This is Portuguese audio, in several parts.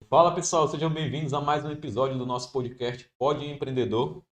Fala pessoal, sejam bem-vindos a mais um episódio do nosso podcast Pode Empreendedor.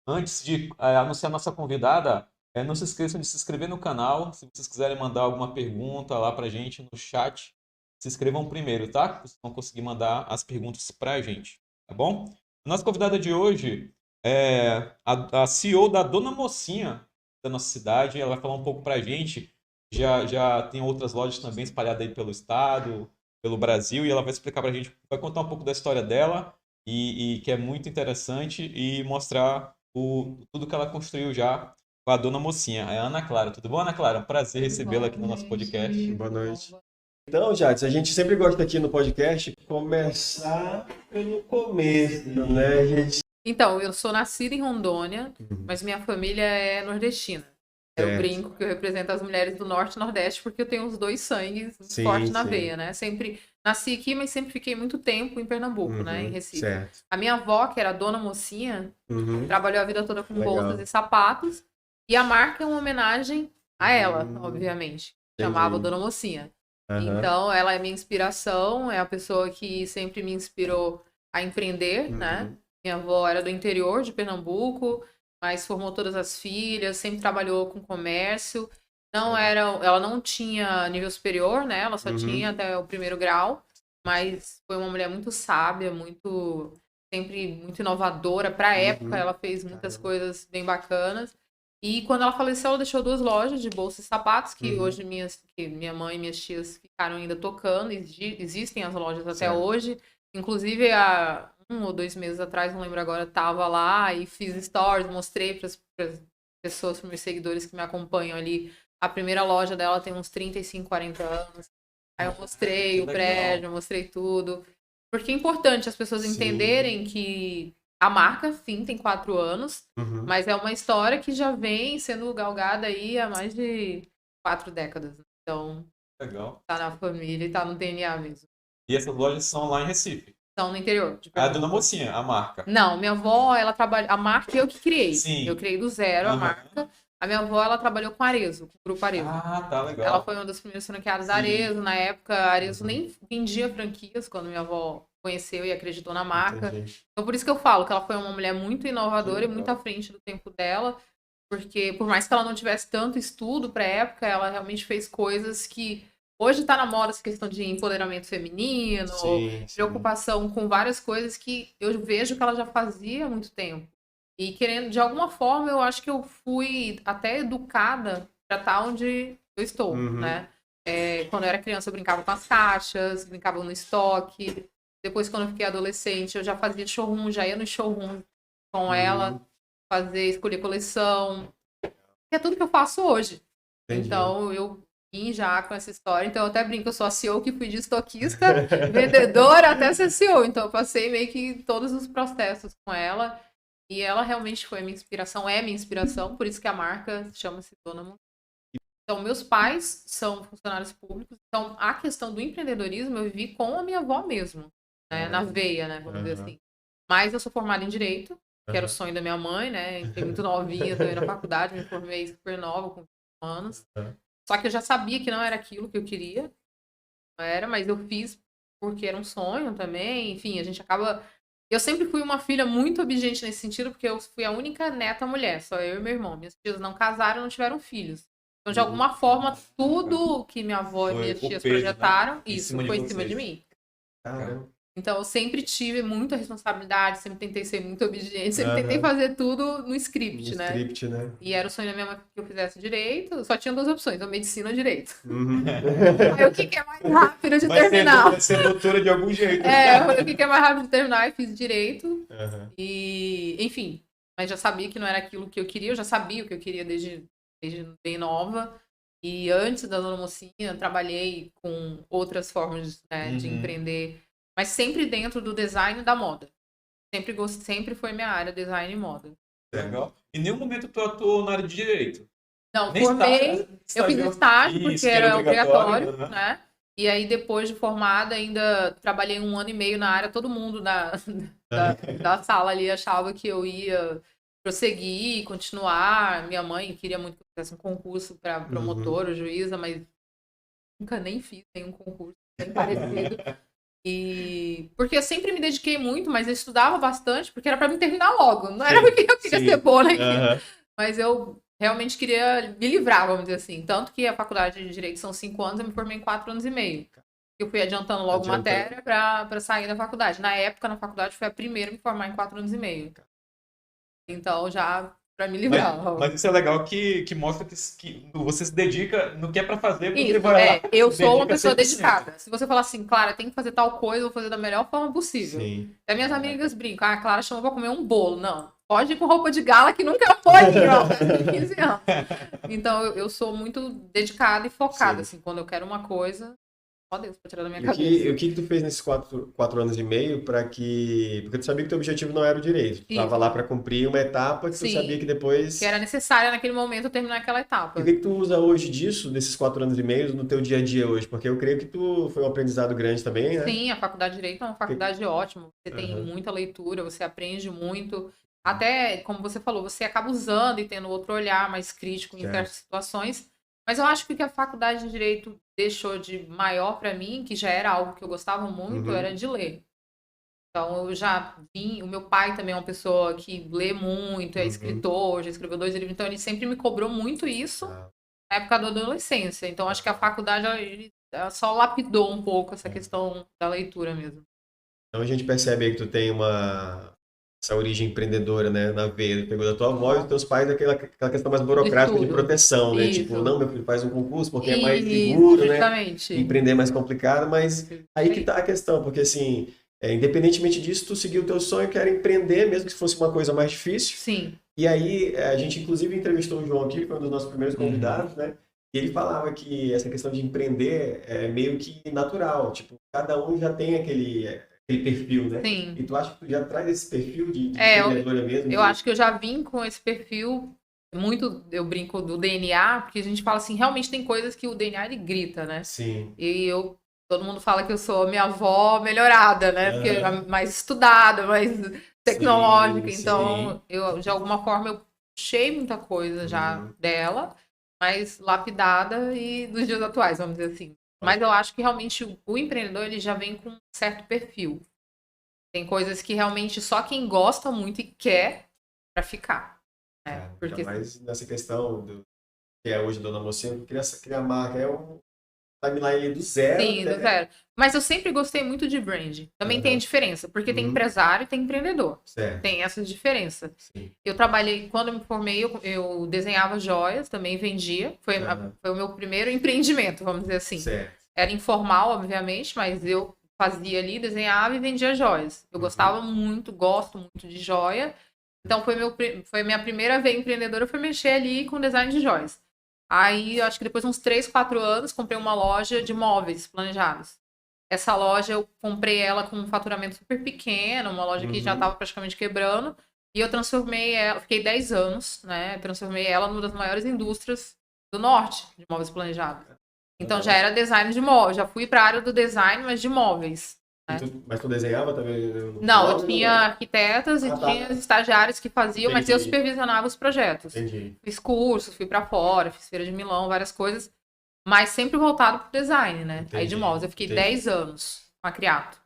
Antes de anunciar nossa convidada, não se esqueçam de se inscrever no canal. Se vocês quiserem mandar alguma pergunta lá pra gente no chat, se inscrevam primeiro, tá? Vocês vão conseguir mandar as perguntas pra gente, tá bom? Nossa convidada de hoje é a CEO da Dona Mocinha da nossa cidade. Ela vai falar um pouco pra gente. Já tem outras lojas também espalhadas aí pelo estado, pelo Brasil, e ela vai explicar pra gente, vai contar um pouco da história dela e que é muito interessante e mostrar tudo que ela construiu já com a Dona Mocinha, é a Ana Clara. Tudo bom, Ana Clara? É um prazer Tudo recebê-la bom, aqui no nosso gente? podcast. Boa Tudo bom? noite. Então, Jades, a gente sempre gosta aqui no podcast começar pelo começo, né? Então, eu sou nascida em Rondônia, Uhum. mas minha família é nordestina. Eu Certo. brinco que eu represento as mulheres do Norte e Nordeste porque eu tenho os dois sangues muito Sim, fortes na sim. veia, né? Sempre nasci aqui, mas sempre fiquei muito tempo em Pernambuco, né? Em Uhum. Recife. Certo. A minha avó, que era a Dona Mocinha, Uhum. trabalhou a vida toda com bolsas e Legal. sapatos. E a marca é uma homenagem a ela, Hum, obviamente. Chamava entendi. Dona Mocinha. Aham. Então, ela é minha inspiração, é a pessoa que sempre me inspirou a empreender, né? Uhum. Minha avó era do interior de Pernambuco, mas formou todas as filhas, sempre trabalhou com comércio. Não Legal. era, ela não tinha nível superior, né? Ela só tinha Uhum. até o primeiro grau, mas foi uma mulher muito sábia, sempre muito inovadora. Para a época, Uhum. ela fez muitas Caramba. coisas bem bacanas. E quando ela faleceu, ela deixou duas lojas de bolsas e sapatos, que Uhum. hoje que minha mãe e minhas tias ficaram ainda tocando, existem as lojas até Certo. hoje. Inclusive, há 1 ou 2 meses atrás, não lembro agora, tava lá e fiz stories, mostrei para as pessoas, para meus seguidores que me acompanham ali. A primeira loja dela tem uns 35, 40 anos. Aí eu mostrei Que o legal. prédio, mostrei tudo. Porque é importante as pessoas Sim. entenderem que a marca, sim, tem 4 anos, Uhum. mas é uma história que já vem sendo galgada aí há mais de 4 décadas. Então, Legal. tá na família e tá no DNA mesmo. E essas lojas são lá em Recife. Então, no interior de A Dona Pernambuco. Mocinha, a marca. Não, minha avó, ela trabalha. A marca eu que criei. Eu Sim. criei do zero a Aham. marca. A minha avó, ela trabalhou com Arezo, com o grupo Arezo. Ah, tá Ela legal. foi uma das primeiras franqueadas da Sim. Arezo. Na época, a Arezo Uhum. nem vendia franquias quando minha avó conheceu e acreditou na marca. Entendi. Então, por isso que eu falo que ela foi uma mulher muito Que inovadora e muito à legal. frente do tempo dela. Porque, por mais que ela não tivesse tanto estudo para época, ela realmente fez coisas que hoje está na moda, essa questão de empoderamento feminino, Sim, sim. preocupação com várias coisas que eu vejo que ela já fazia há muito tempo. E querendo, de alguma forma, eu acho que eu fui até educada para estar onde eu estou, Uhum. né? Quando eu era criança, eu brincava com as caixas, brincava no estoque. Depois, quando eu fiquei adolescente, eu já fazia showroom, já ia no showroom com ela, Uhum. escolher coleção. Que é tudo que eu faço hoje. Entendi. Então, eu vim já com essa história. Então, eu até brinco, eu sou a CEO que fui de estoquista, vendedora até ser CEO. Então, eu passei meio que todos os processos com ela. E ela realmente foi a minha inspiração, é minha inspiração. Por isso que a marca chama-se Dona Mon. Então, meus pais são funcionários públicos. Então, a questão do empreendedorismo eu vivi com a minha avó mesmo, né? Na Caramba. veia, né? Vamos dizer Aham. assim. Mas eu sou formada em Direito, que era o Aham. sonho da minha mãe, né? Entrei muito novinha também na faculdade, me formei super nova, com 20 anos. Aham. Só que eu já sabia que não era aquilo que eu queria, não era, mas eu fiz porque era um sonho também. Enfim, a gente acaba. Eu sempre fui uma filha muito obediente nesse sentido, porque eu fui a única neta mulher, só eu e meu irmão. Minhas tias não casaram, não tiveram filhos. Então, de Uhum. alguma forma, tudo que minha avó e Foi minhas o tias peso, né? projetaram, Em isso cima de foi em cima de vocês. mim. Legal. Caramba. Então, eu sempre tive muita responsabilidade, sempre tentei ser muito obediente, sempre tentei Aham. fazer tudo no No script, né? script, né? E era o sonho da minha mãe que eu fizesse direito, só tinha duas opções, ou medicina ou direito. Uhum. Aí o que é mais rápido de Vai terminar? ser doutora de algum jeito. Eu falei, o que é mais rápido de terminar? E fiz direito. Aham. E, enfim, mas já sabia que não era aquilo que eu queria, eu já sabia o que eu queria desde bem nova. E antes da Dona Mocinha, trabalhei com outras formas, né, de Uhum. empreender, mas sempre dentro do design e da moda. Sempre foi minha área, design e moda. Legal. Em nenhum momento tu atuou na área de direito. Não, Nem está, formei, eu fiz estagiou. estágio, porque Isso, que era era obrigatório. obrigatório, Aham. né? E aí, depois de formada, ainda trabalhei 1 ano e meio na área. Todo mundo da sala ali achava que eu ia prosseguir, continuar. Minha mãe queria muito que eu fizesse um concurso para Uhum. promotora, juíza, mas nunca nem fiz nenhum concurso, nem parecido. E porque eu sempre me dediquei muito, mas eu estudava bastante, porque era pra me terminar logo. Não era porque eu queria ser boa naquilo. Mas eu realmente queria me livrar, vamos dizer assim. Tanto que a faculdade de Direito são 5 anos, eu me formei em 4 anos e meio. Eu fui adiantando logo matéria pra sair da faculdade. Na época, na faculdade, foi a primeira a me formar em 4 anos e meio. Então, já pra me livrar. Mas isso é legal que mostra que você se dedica no que é pra fazer. Porque Isso, vai lá, eu se sou uma dedica pessoa 100%. dedicada. Se você falar assim, Clara, tem que fazer tal coisa, eu vou fazer da melhor forma possível. Sim. Até minhas amigas brincam, a Clara chamou pra comer um bolo. Não, pode ir com roupa de gala que nunca pode ir, ó, faz 15 anos. Então, eu sou muito dedicada e focada, assim, quando eu quero uma coisa, só Deus pra tirar da minha cabeça. E o que tu fez nesses 4 anos e meio para que... Porque tu sabia que teu objetivo não era o direito. Tu tava lá para cumprir uma etapa que tu sabia que depois... Que era necessária naquele momento eu terminar aquela etapa. E o que tu usa hoje disso, desses 4 anos e meio, no teu dia a dia hoje? Porque eu creio que tu foi um aprendizado grande também, né? Sim, a faculdade de Direito é uma faculdade ótima. Você tem muita leitura, você aprende muito. Até, como você falou, você acaba usando e tendo outro olhar mais crítico em certas situações. Mas eu acho que o que a faculdade de Direito deixou de maior para mim, que já era algo que eu gostava muito, era de ler. Então, eu já vi... O meu pai também é uma pessoa que lê muito, é escritor, já escreveu 2 livros. Então, ele sempre me cobrou muito isso na época da adolescência. Então, acho que a faculdade ela só lapidou um pouco essa questão da leitura mesmo. Então, a gente percebe aí que tu tem essa origem empreendedora, né, na veia. Pegou da tua avó e dos teus pais aquela questão mais burocrática de proteção, né? Isso. Tipo, não, meu filho faz um concurso porque é mais seguro, justamente. né? Empreender é mais complicado, mas aí que tá a questão, porque assim, independentemente disso, tu seguiu o teu sonho, que era empreender, mesmo que fosse uma coisa mais difícil. Sim. E aí, a gente inclusive entrevistou o João aqui, que foi um dos nossos primeiros convidados, né? E ele falava que essa questão de empreender é meio que natural, tipo, cada um já tem aquele perfil, né? Sim. E tu acha que tu já traz esse perfil de empreendedora mesmo? Eu acho que eu já vim com esse perfil, muito, eu brinco do DNA, porque a gente fala assim, realmente tem coisas que o DNA ele grita, né? Sim. E todo mundo fala que eu sou minha avó melhorada, né? Porque é mais estudada, mais tecnológica. Então, eu, de alguma forma, eu puxei muita coisa já dela, mas lapidada e dos dias atuais, vamos dizer assim. Mas eu acho que realmente o empreendedor ele já vem com um certo perfil. Tem coisas que realmente só quem gosta muito e quer pra ficar. Né? Porque mais nessa questão que é hoje Dona Mocinha, criar marca é um timeline do zero. Sim, do zero. Mas eu sempre gostei muito de branding. Também tem diferença, porque tem empresário e tem empreendedor. Certo. Tem essa diferença. Sim. Eu trabalhei, quando eu me formei, eu desenhava joias, também vendia. Foi o meu primeiro empreendimento, vamos dizer assim. Certo. Era informal, obviamente, mas eu fazia ali, desenhava e vendia joias. Eu gostava muito, gosto muito de joia. Então, foi minha primeira vez empreendedora, foi mexer ali com design de joias. Aí, acho que depois de uns 3, 4 anos, comprei uma loja de móveis planejados. Essa loja, eu comprei ela com um faturamento super pequeno, uma loja que já estava praticamente quebrando. E eu transformei ela, fiquei 10 anos, né? Transformei ela numa das maiores indústrias do norte de móveis planejados. Então, já era design de móveis. Já fui para a área do design, mas de móveis. Né? Mas tu desenhava também? Não, eu tinha arquitetas e tinha estagiários que faziam, mas eu supervisionava os projetos. Entendi. Fiz cursos, fui pra fora, fiz Feira de Milão, várias coisas, mas sempre voltado pro design, né? Entendi. Aí de móveis. Eu fiquei 10 anos com a Criato.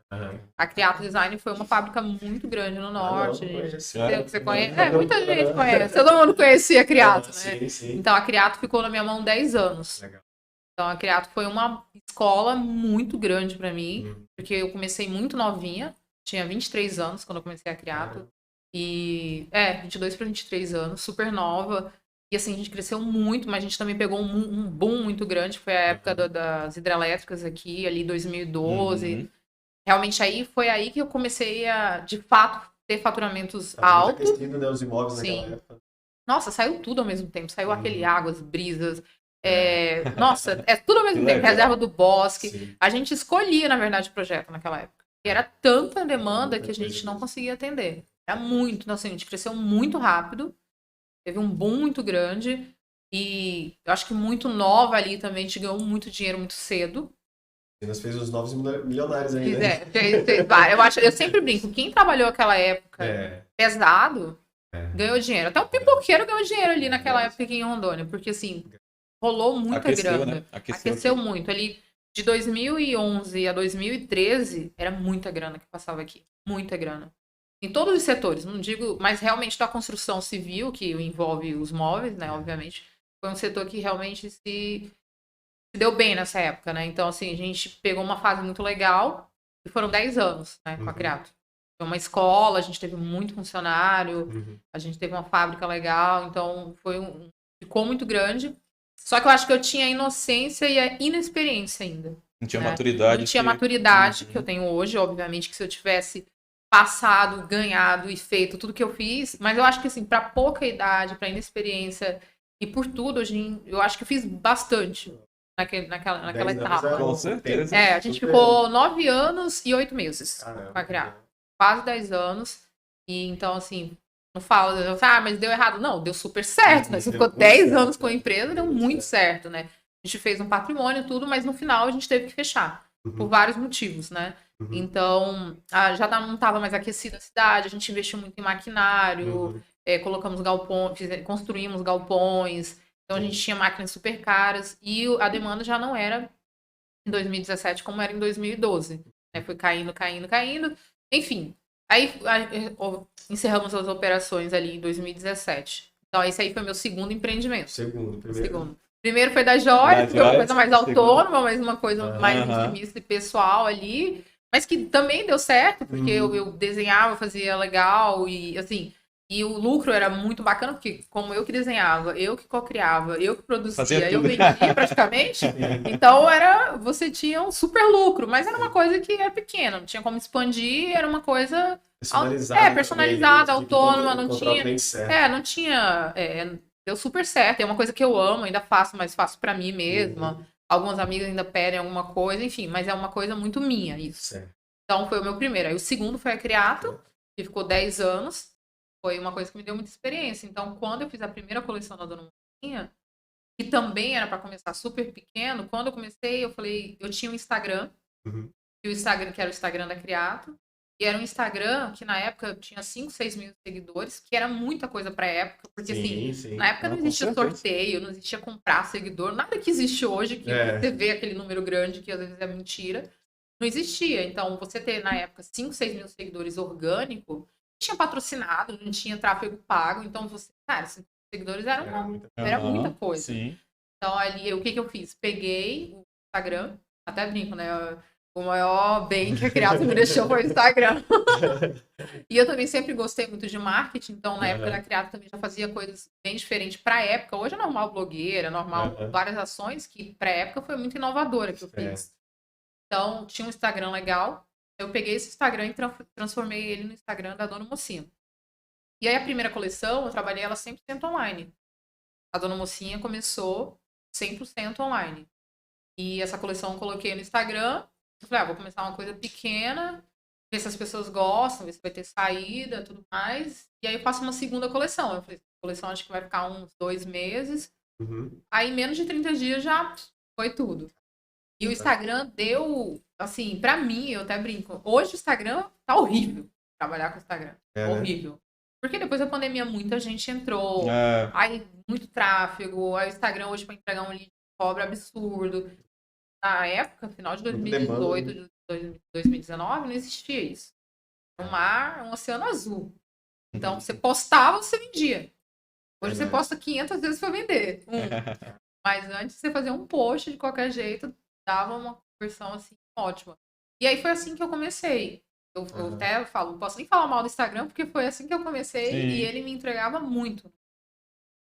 A Criato Design foi uma fábrica muito grande no norte. Você conhece? Muita gente conhece. Todo mundo conhecia a Criato, né? Sim. Então a Criato ficou na minha mão 10 anos. Legal. Então, a Criato foi uma escola muito grande para mim, porque eu comecei muito novinha, tinha 23 anos quando eu comecei a Criato, e 22 para 23 anos, super nova, e assim, a gente cresceu muito, mas a gente também pegou um boom muito grande, foi a época das hidrelétricas aqui, ali 2012, realmente foi aí que eu comecei a, de fato, ter faturamentos altos. Aquecido, né, os imóveis naquela época. Nossa, saiu tudo ao mesmo tempo, saiu aquele Águas, Brisas... Nossa, tudo ao mesmo tempo, reserva do bosque. Sim. A gente escolhia, na verdade, o projeto naquela época. E era tanta demanda que a gente não conseguia atender. Era muito, então, assim, a gente cresceu muito rápido, teve um boom muito grande, e eu acho que muito nova ali também, a gente ganhou muito dinheiro muito cedo. E nós fez os novos milionários aí, né? Eu sempre brinco, quem trabalhou aquela época pesado, ganhou dinheiro. Até o pipoqueiro ganhou dinheiro ali naquela época aqui em Rondônia, porque assim... Rolou muita grana. Né? Aqueceu muito. Ali, De 2011 a 2013, era muita grana que passava aqui. Muita grana. Em todos os setores, não digo, mas realmente da construção civil, que envolve os móveis, né, obviamente, foi um setor que realmente se deu bem nessa época, né? Então, assim, a gente pegou uma fase muito legal e foram 10 anos, né, com a Criato. Foi uma escola, a gente teve muito funcionário, a gente teve uma fábrica legal, então ficou muito grande. Só que eu acho que eu tinha a inocência e a inexperiência ainda. Não tinha né? maturidade. Não tinha maturidade que eu tenho hoje, obviamente, que se eu tivesse passado, ganhado e feito tudo que eu fiz, mas eu acho que assim, para pouca idade, para inexperiência e por tudo, eu acho que eu fiz bastante naquela etapa. Com certeza. A gente ficou 9 anos e 8 meses para criar. Quase 10 anos. E então, assim, não fala, mas deu errado. Não, deu super certo, né? Você ficou 10 anos com a empresa, deu muito certo, né? A gente fez um patrimônio e tudo, mas no final a gente teve que fechar. Por vários motivos, né? Então, já não estava mais aquecida a cidade, a gente investiu muito em maquinário, colocamos galpões, construímos galpões, então a gente tinha máquinas super caras e a demanda já não era em 2017 como era em 2012. Né? Foi caindo. Enfim, aí encerramos as operações ali em 2017. Então, esse aí foi meu segundo empreendimento. Primeiro foi da Joia, que foi uma coisa mais autônoma, mas uma coisa mais intimista e pessoal ali. Mas que também deu certo, porque eu desenhava, fazia legal e assim. E o lucro era muito bacana, porque como eu que desenhava, eu que co-criava, eu que produzia, eu vendia praticamente. Então você tinha um super lucro, mas era uma coisa que era pequena, não tinha como expandir, era uma coisa personalizada, autônoma, não tinha. Deu super certo, é uma coisa que eu amo, ainda faço, mas faço pra mim mesma. Algumas amigas ainda pedem alguma coisa, enfim, mas é uma coisa muito minha, isso. Certo. Então foi o meu primeiro. Aí o segundo foi a Criato, que ficou 10 anos. Foi uma coisa que me deu muita experiência. Então, quando eu fiz a primeira coleção da Dona Mocinha, que também era para começar super pequeno, quando eu comecei, eu falei, eu tinha um Instagram, que era o Instagram da Criato, e era um Instagram que na época tinha 5, 6 mil seguidores, que era muita coisa pra época, porque na época não existia sorteio, não existia comprar seguidor, nada que existe hoje, que você vê aquele número grande, que às vezes é mentira, não existia. Então, você ter na época 5, 6 mil seguidores orgânico, não tinha patrocinado, não tinha tráfego pago, então cara, 5 seguidores era muita coisa. Sim. Então, ali, o que eu fiz? Peguei o Instagram, até brinco, né? O maior bem que a Criato me deixou foi o Instagram. E eu também sempre gostei muito de marketing, então na época da Criato também já fazia coisas bem diferentes para a época. Hoje é normal blogueira, normal várias ações que para a época foi muito inovadora que eu fiz. Então tinha um Instagram legal, eu peguei esse Instagram e transformei ele no Instagram da Dona Mocinha. E aí a primeira coleção, eu trabalhei ela 100% online. A Dona Mocinha começou 100% online. E essa coleção eu coloquei no Instagram. Eu falei, vou começar uma coisa pequena, ver se as pessoas gostam, ver se vai ter saída, tudo mais. E aí eu faço uma segunda coleção. Eu falei, a coleção acho que vai ficar uns 2 meses. Aí, em menos de 30 dias já foi tudo. E o Instagram deu, assim, pra mim, eu até brinco, hoje o Instagram tá horrível, trabalhar com o Instagram. Horrível. Porque depois da pandemia muita gente entrou, aí muito tráfego, aí o Instagram hoje pra entregar um lead cobra absurdo. Na época, final de 2018, 2019, não existia isso. Um oceano azul. Então, você postava, você vendia. Hoje você posta 500 vezes para vender. Mas antes, você fazia um post de qualquer jeito, dava uma conversão assim, ótima. E aí foi assim que eu comecei. Eu até falo, não posso nem falar mal do Instagram, porque foi assim que eu comecei. Sim. E ele me entregava muito.